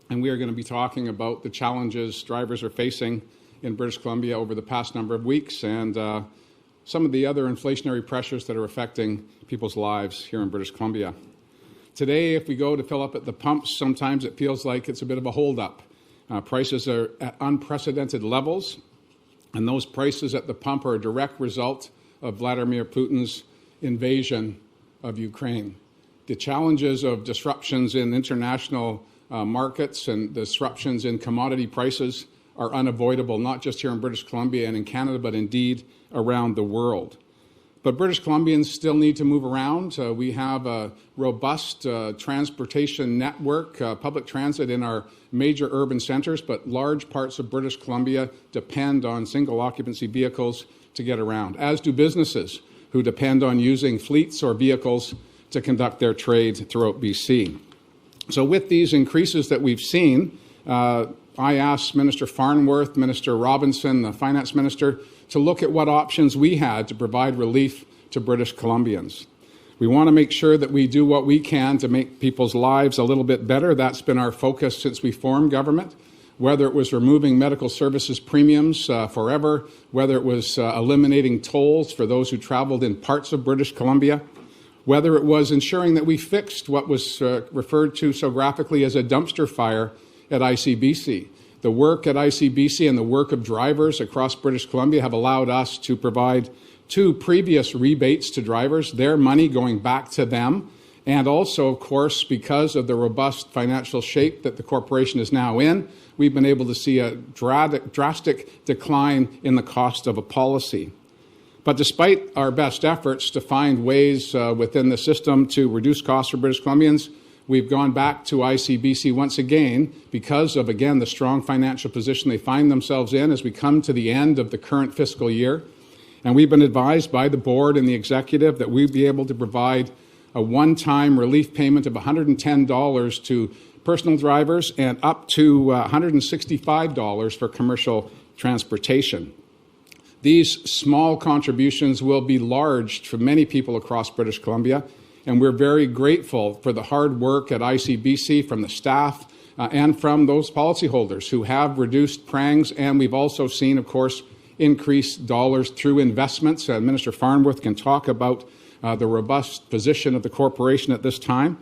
and we are going to be talking about the challenges drivers are facing in British Columbia over the past number of weeks and some of the other inflationary pressures that are affecting people's lives here in British Columbia. Today, if we go to fill up at the pumps, sometimes it feels like it's a bit of a hold-up. Prices are at unprecedented levels, and those prices at the pump are a direct result of Vladimir Putin's invasion of Ukraine. The challenges of disruptions in international markets and disruptions in commodity prices are unavoidable, not just here in British Columbia and in Canada, but indeed around the world. But British Columbians still need to move around. We have a robust transportation network, public transit in our major urban centres, but large parts of British Columbia depend on single occupancy vehicles to get around, as do businesses who depend on using fleets or vehicles to conduct their trade throughout BC. So with these increases that we've seen, I asked Minister Farnworth, Minister Robinson, the Finance Minister, to look at what options we had to provide relief to British Columbians. We want to make sure that we do what we can to make people's lives a little bit better. That's been our focus since we formed government, whether it was removing medical services premiums forever, whether it was eliminating tolls for those who traveled in parts of British Columbia, whether it was ensuring that we fixed what was referred to so graphically as a dumpster fire at ICBC. The work at ICBC and the work of drivers across British Columbia have allowed us to provide 2 previous rebates to drivers, their money going back to them, and also, of course, because of the robust financial shape that the corporation is now in, we've been able to see a drastic decline in the cost of a policy. But despite our best efforts to find ways within the system to reduce costs for British Columbians, we've gone back to ICBC once again because of, again, the strong financial position they find themselves in as we come to the end of the current fiscal year. And we've been advised by the board and the executive that we'd be able to provide a one-time relief payment of $110 to personal drivers and up to $165 for commercial transportation. These small contributions will be large for many people across British Columbia, and we're very grateful for the hard work at ICBC from the staff and from those policyholders who have reduced prangs, and we've also seen, of course, increased dollars through investments. Minister Farnworth can talk about the robust position of the corporation at this time.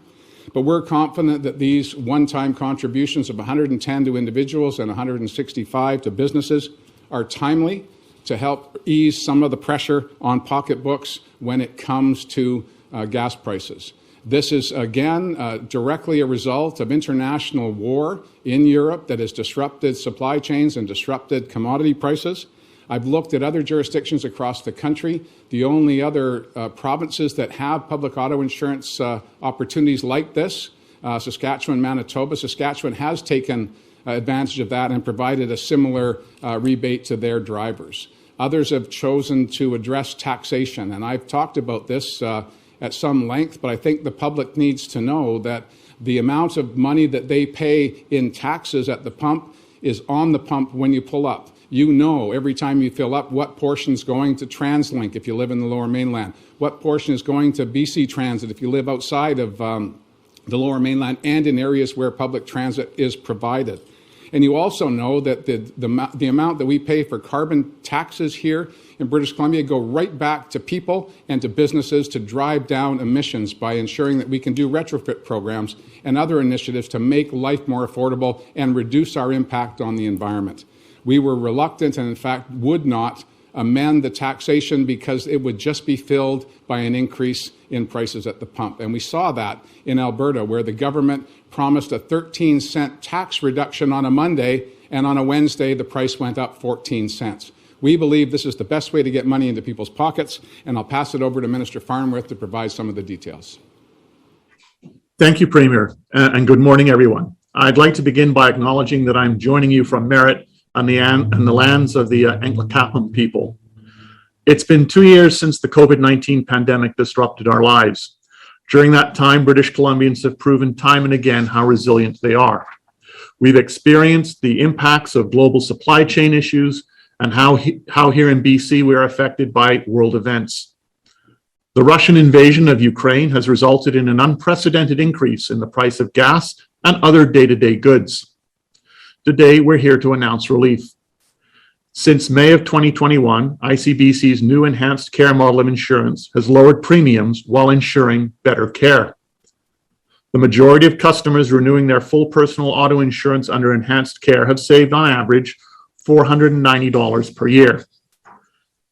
But we're confident that these one-time contributions of $110 to individuals and $165 to businesses are timely to help ease some of the pressure on pocketbooks when it comes to gas prices. This is, again, directly a result of international war in Europe that has disrupted supply chains and disrupted commodity prices. I've looked at other jurisdictions across the country. The only other provinces that have public auto insurance opportunities like this, Saskatchewan, Manitoba. Saskatchewan has taken advantage of that and provided a similar rebate to their drivers. Others have chosen to address taxation, and I've talked about this at some length, but I think the public needs to know that the amount of money that they pay in taxes at the pump is on the pump when you pull up. You know every time you fill up what portion is going to TransLink if you live in the Lower Mainland, what portion is going to BC Transit if you live outside of the Lower Mainland and in areas where public transit is provided. And you also know that the amount that we pay for carbon taxes here in British Columbia go right back to people and to businesses to drive down emissions by ensuring that we can do retrofit programs and other initiatives to make life more affordable and reduce our impact on the environment. We were reluctant and, in fact, would not amend the taxation because it would just be filled by an increase in prices at the pump. And we saw that in Alberta, where the government promised a 13-cent tax reduction on a Monday, and on a Wednesday, the price went up 14 cents. We believe this is the best way to get money into people's pockets, and I'll pass it over to Minister Farnworth to provide some of the details. Thank you, Premier, and good morning, everyone. I'd like to begin by acknowledging that I'm joining you from Merritt on the lands of the Anglo-Kaplan people. It's been 2 years since the COVID-19 pandemic disrupted our lives. During that time, British Columbians have proven time and again how resilient they are. We've experienced the impacts of global supply chain issues and how here in BC we are affected by world events. The Russian invasion of Ukraine has resulted in an unprecedented increase in the price of gas and other day-to-day goods. today we're here to announce relief. Since May of 2021, ICBC's new enhanced care model of insurance has lowered premiums while ensuring better care. The majority of customers renewing their full personal auto insurance under enhanced care have saved on average $490 per year.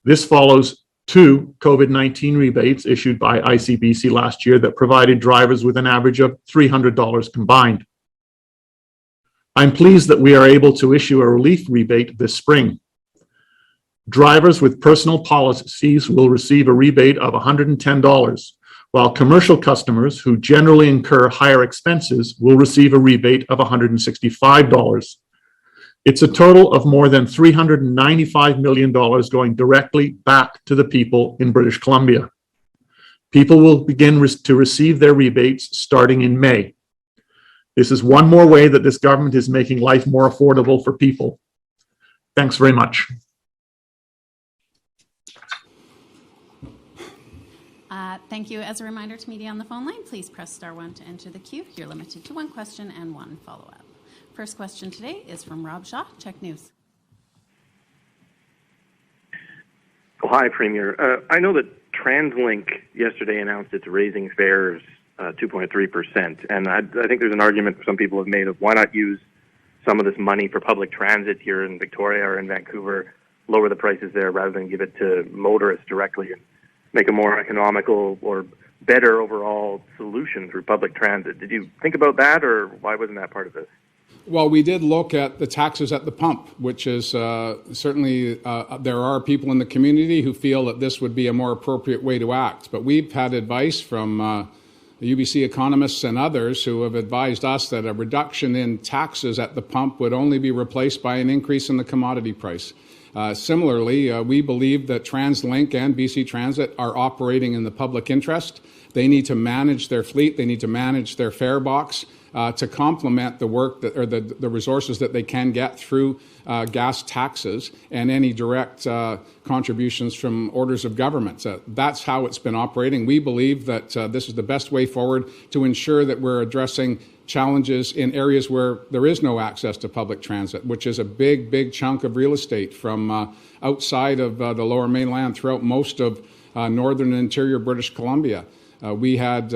This follows two COVID-19 rebates issued by ICBC last year that provided drivers with an average of $300 combined. I'm pleased that we are able to issue a relief rebate this spring. Drivers with personal policies will receive a rebate of $110, while commercial customers who generally incur higher expenses will receive a rebate of $165. It's a total of more than $395 million going directly back to the people in British Columbia. People will begin to receive their rebates starting in May. This is one more way that this government is making life more affordable for people. Thanks very much. Thank you. As a reminder to media on the phone line, please press *1 to enter the queue. You're limited to one question and one follow-up. First question today is from Rob Shaw, Check News. Oh, hi, Premier. I know that TransLink yesterday announced it's raising fares 2.3%, and I think there's an argument some people have made of why not use some of this money for public transit here in Victoria or in Vancouver, lower the prices there rather than give it to motorists directly and make a more economical or better overall solution through public transit. Did you think about that, or why wasn't that part of this? Well, we did look at the taxes at the pump, which is certainly, there are people in the community who feel that this would be a more appropriate way to act. But we've had advice from UBC economists and others who have advised us that a reduction in taxes at the pump would only be replaced by an increase in the commodity price. Similarly, we believe that TransLink and BC Transit are operating in the public interest. They need to manage their fleet. They need to manage their fare box to complement the work that, or the resources that they can get through gas taxes and any direct contributions from orders of government. That's how it's been operating. We believe that this is the best way forward to ensure that we're addressing challenges in areas where there is no access to public transit, which is a big chunk of real estate from outside of the Lower Mainland throughout most of northern and interior British Columbia. We had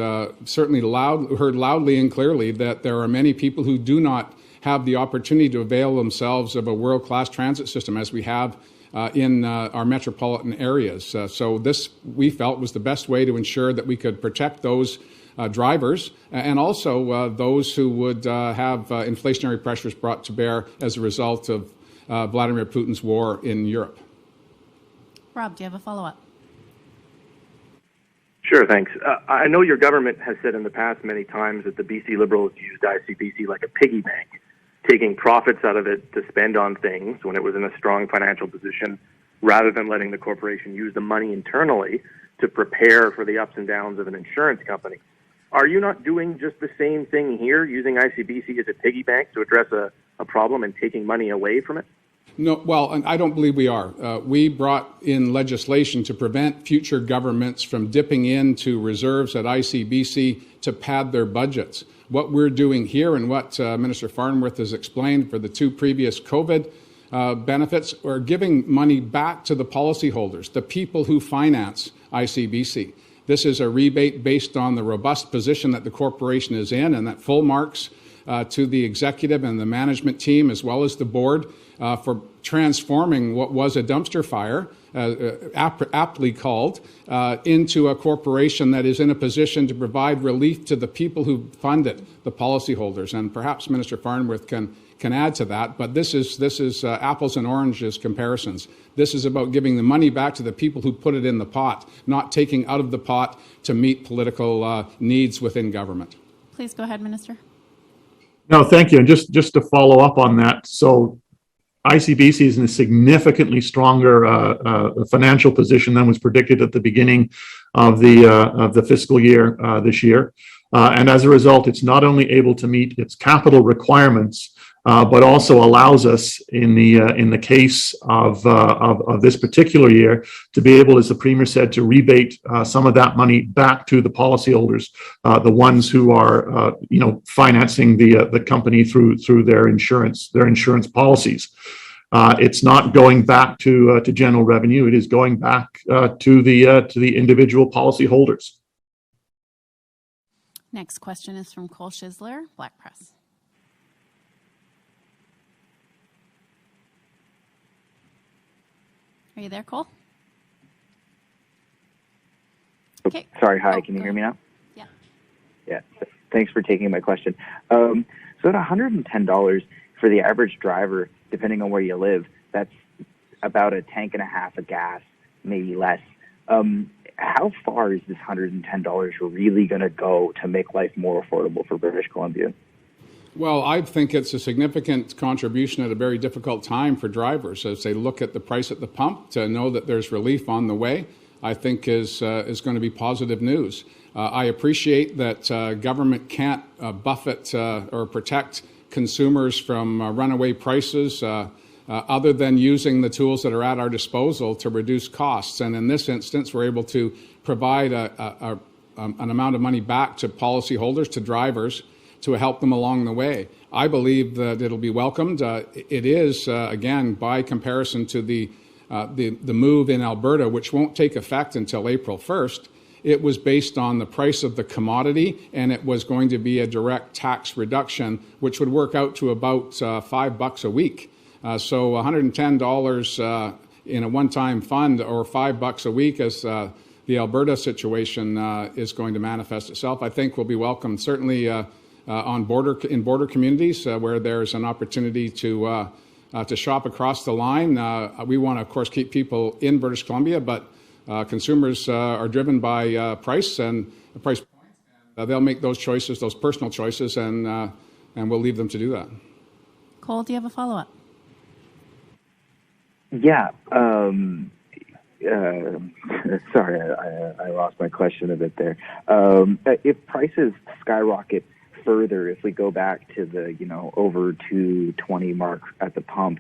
certainly heard loudly and clearly that there are many people who do not have the opportunity to avail themselves of a world-class transit system as we have in our metropolitan areas. So this, we felt, was the best way to ensure that we could protect those drivers and also those who would have inflationary pressures brought to bear as a result of Vladimir Putin's war in Europe. Rob, do you have a follow-up? Sure, thanks. I know your government has said in the past many times that the BC Liberals used ICBC like a piggy bank, taking profits out of it to spend on things when it was in a strong financial position, rather than letting the corporation use the money internally to prepare for the ups and downs of an insurance company. Are you not doing just the same thing here, using ICBC as a piggy bank to address a problem and taking money away from it? No, well, and I don't believe we are. We brought in legislation to prevent future governments from dipping into reserves at ICBC to pad their budgets. What we're doing here and what Minister Farnworth has explained for the two previous COVID benefits are giving money back to the policyholders, the people who finance ICBC. This is a rebate based on the robust position that the corporation is in, and that full marks to the executive and the management team as well as the board for transforming what was a dumpster fire, aptly called, into a corporation that is in a position to provide relief to the people who fund it, the policyholders. And perhaps Minister Farnworth can add to that, but this is apples and oranges comparisons. This is about giving the money back to the people who put it in the pot, not taking out of the pot to meet political needs within government. Please go ahead, Minister. No, thank you. And just to follow up on that, so ICBC is in a significantly stronger financial position than was predicted at the beginning of the fiscal year this year. And as a result, it's not only able to meet its capital requirements, but also allows us in the case of this particular year to be able, as the Premier said, to rebate some of that money back to the policyholders, the ones who are financing the company through their insurance policies. It's not going back to general revenue. It is going back to the individual policyholders. Next question is from Cole Schisler, Black Press. Are you there, Cole? Okay. Sorry, hi, can you hear me now? Yeah. Yeah, thanks for taking my question. So at $110 for the average driver, depending on where you live, that's about a tank and a half of gas, maybe less. How far is this $110 really going to go to make life more affordable for British Columbia? Well, I think it's a significant contribution at a very difficult time for drivers as they look at the price at the pump. To know that there's relief on the way, I think is going to be positive news. I appreciate that government can't buffet or protect consumers from runaway prices other than using the tools that are at our disposal to reduce costs. And in this instance, we're able to provide an amount of money back to policyholders, to drivers, to help them along the way. I believe that it'll be welcomed. It is, again, by comparison to the move in Alberta, which won't take effect until April 1st, it was based on the price of the commodity, and it was going to be a direct tax reduction, which would work out to about $5 a week. So $110 in a one-time fund, or $5 a week as the Alberta situation is going to manifest itself, I think will be welcomed. Certainly in border communities where there's an opportunity to shop across the line. We want to, of course, keep people in British Columbia, but consumers are driven by price and the price point. They'll make those choices, those personal choices, and we'll leave them to do that. Cole, do you have a follow-up? Yeah. Sorry, I lost my question a bit there. If prices skyrocket further, if we go back to the over 220 mark at the pump,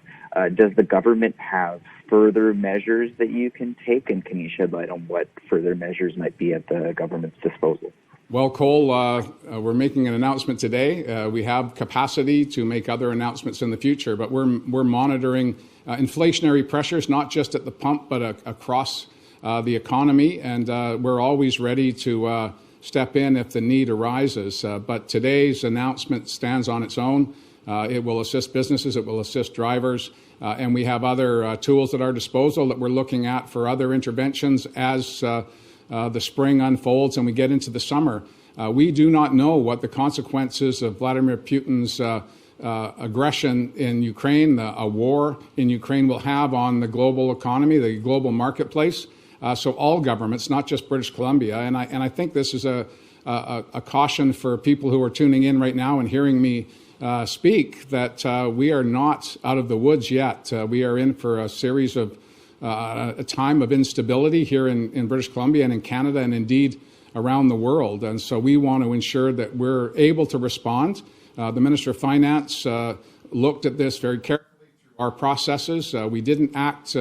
does the government have further measures that you can take, and can you shed light on what further measures might be at the government's disposal? Well, Cole, we're making an announcement today. We have capacity to make other announcements in the future, but we're monitoring inflationary pressures, not just at the pump, but across the economy, and we're always ready to step in if the need arises. But today's announcement stands on its own. It will assist businesses, it will assist drivers, and we have other tools at our disposal that we're looking at for other interventions as the spring unfolds and we get into the summer. We do not know what the consequences of Vladimir Putin's aggression in Ukraine, a war in Ukraine, will have on the global economy, the global marketplace. So all governments, not just British Columbia, and I think this is a caution for people who are tuning in right now and hearing me speak, that we are not out of the woods yet. We are in for a series of a time of instability here in British Columbia and in Canada and indeed around the world. And so we want to ensure that we're able to respond. The Minister of Finance looked at this very carefully through our processes. We didn't act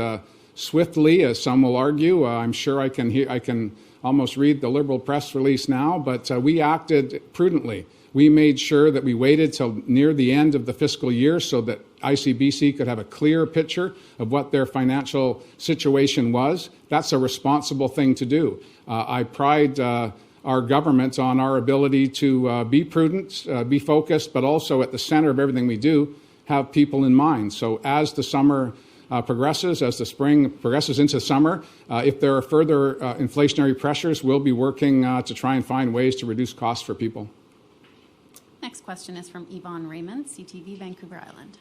swiftly, as some will argue. I'm sure I can almost read the Liberal press release now, but we acted prudently. We made sure that we waited till near the end of the fiscal year so that ICBC could have a clear picture of what their financial situation was. That's a responsible thing to do. I pride our government on our ability to be prudent, be focused, but also at the center of everything we do, have people in mind. So as the summer progresses, as the spring progresses into summer, if there are further inflationary pressures, we'll be working to try and find ways to reduce costs for people. Next question is from Yvonne Raymond, CTV, Vancouver Island.